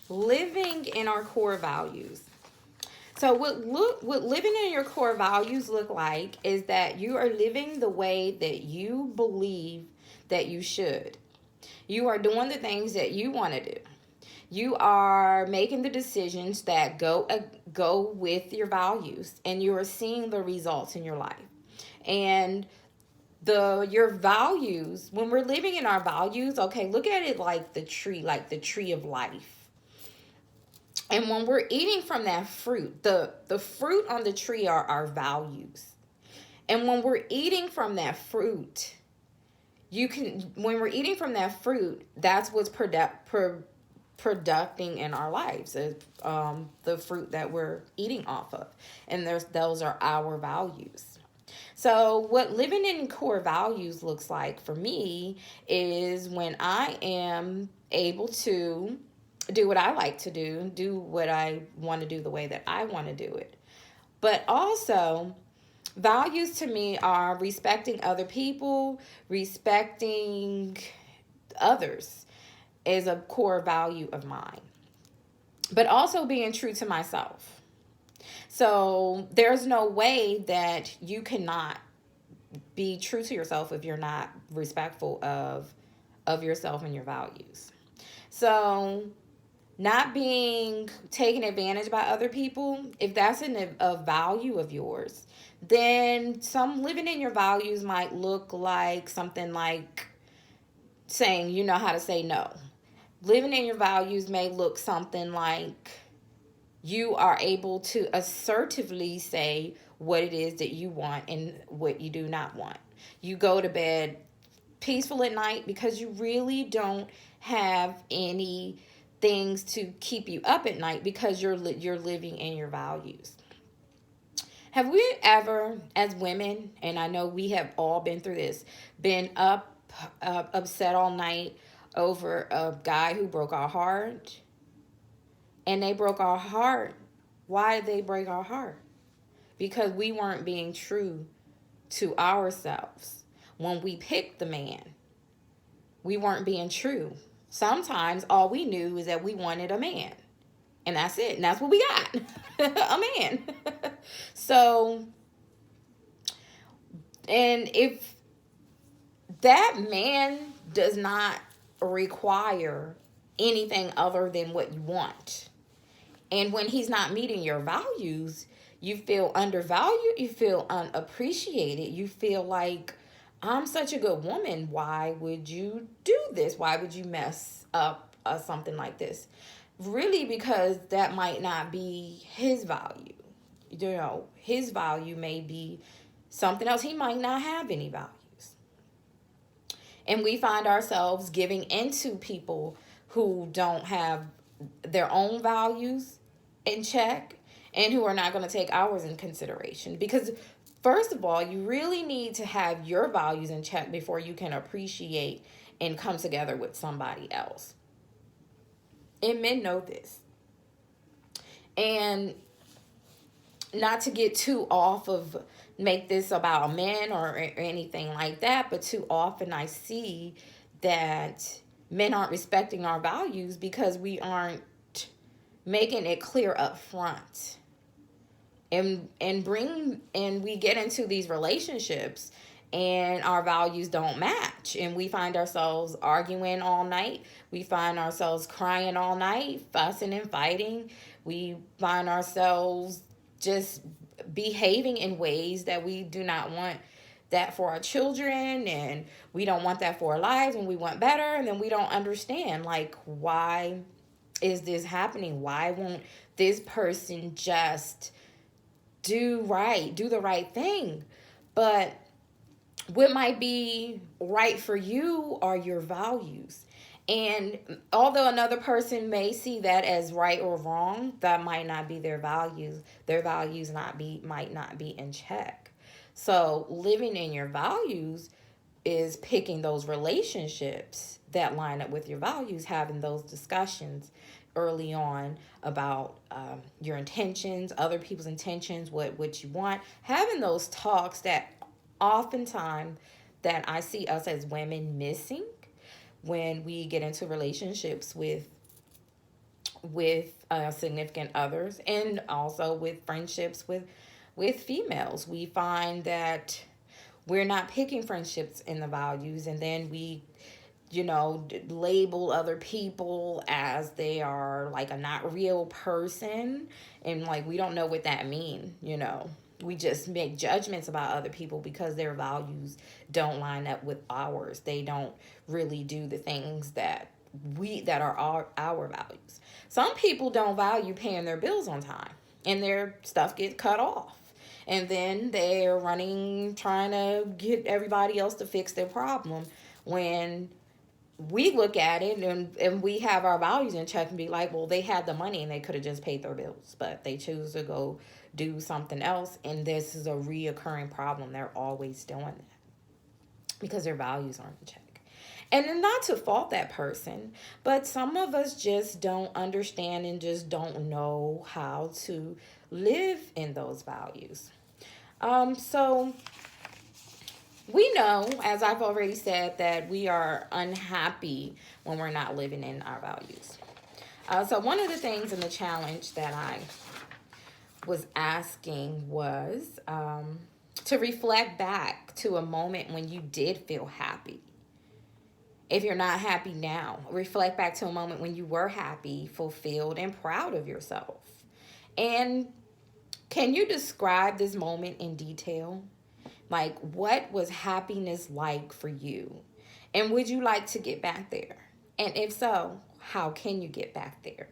Living in our core values. So what living in your core values look like is that you are living the way that you believe that you should. You are doing the things that you want to do. You are making the decisions that go with your values, and you are seeing the results in your life. And the your values, when we're living in our values, okay, look at it like the tree of life. And when we're eating from that fruit, the fruit on the tree are our values. And when we're eating from that fruit, you can when we're eating from that fruit, that's what's producing in our lives, is the fruit that we're eating off of. And those are our values. So what living in core values looks like for me is when I am able to do what I like to do what I want to do the way that I want to do it. But also, values to me are respecting other people, respecting others is a core value of mine. But also being true to myself. So there's no way that you cannot be true to yourself if you're not respectful of yourself and your values. So not being taken advantage by other people, if that's a value of yours, then some living in your values might look like something like saying you know how to say no. Living in your values may look something like you are able to assertively say what it is that you want and what you do not want. You go to bed peaceful at night because you really don't have any things to keep you up at night because you're living in your values. Have we ever, as women, and I know we have all been through this, been upset all night over a guy who broke our heart? And they broke our heart. Why did they break our heart? Because we weren't being true to ourselves. When we picked the man, we weren't being true. Sometimes all we knew is that we wanted a man. And that's it. And that's what we got. A man. So, and if that man does not require anything other than what you want, and when he's not meeting your values, you feel undervalued, you feel unappreciated, you feel like, I'm such a good woman. Why would you do this? Why would you mess up something like this? Really, because that might not be his value. You know, his value may be something else. He might not have any values. And we find ourselves giving into people who don't have their own values in check and who are not going to take ours in consideration. Because first of all, you really need to have your values in check before you can appreciate and come together with somebody else. And men know this. And not to get too off of make this about men or anything like that, but too often I see that men aren't respecting our values because we aren't making it clear up front. And we get into these relationships and our values don't match, and we find ourselves arguing all night. We find ourselves crying all night, fussing and fighting. We find ourselves just behaving in ways that we do not want that for our children, and we don't want that for our lives, and we want better. And then we don't understand, like, why is this happening? Why won't this person just do the right thing? But what might be right for you are your values. And although another person may see that as right or wrong, that might not be their values. Their values might not be in check. So living in your values is picking those relationships that line up with your values, having those discussions early on about your intentions, other people's intentions, what you want, having those talks that oftentimes that I see us as women missing when we get into relationships with with significant others, and also with friendships with females. We find that we're not picking friendships in the values, and then we, label other people as they are like a not real person, and like we don't know what that means. We just make judgments about other people because their values don't line up with ours. They don't really do the things that are our values. Some people don't value paying their bills on time, and their stuff gets cut off, and then they're running trying to get everybody else to fix their problem, when we look at it and we have our values in check and be like, well, they had the money and they could have just paid their bills, but they choose to go do something else. And this is a reoccurring problem. They're always doing that because their values aren't in check. And then, not to fault that person, but some of us just don't understand and just don't know how to live in those values. So we know, as I've already said, that we are unhappy when we're not living in our values. So one of the things in the challenge that I was asking was to reflect back to a moment when you did feel happy. If you're not happy now, reflect back to a moment when you were happy, fulfilled, and proud of yourself. And can you describe this moment in detail? Like, what was happiness like for you? And would you like to get back there? And if so, how can you get back there?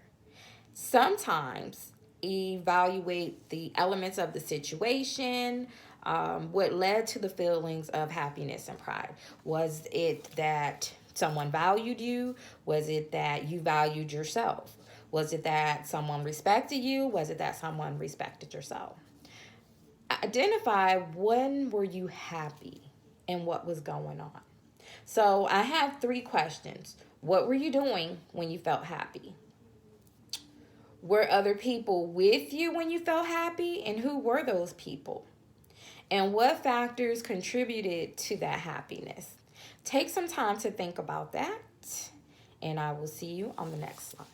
Sometimes evaluate the elements of the situation. What led to the feelings of happiness and pride? Was it that someone valued you? Was it that you valued yourself? Was it that someone respected you? Was it that someone respected yourself? Identify when were you happy and what was going on. So I have 3 questions. What were you doing when you felt happy? Were other people with you when you felt happy? And who were those people? And what factors contributed to that happiness? Take some time to think about that, and I will see you on the next slide.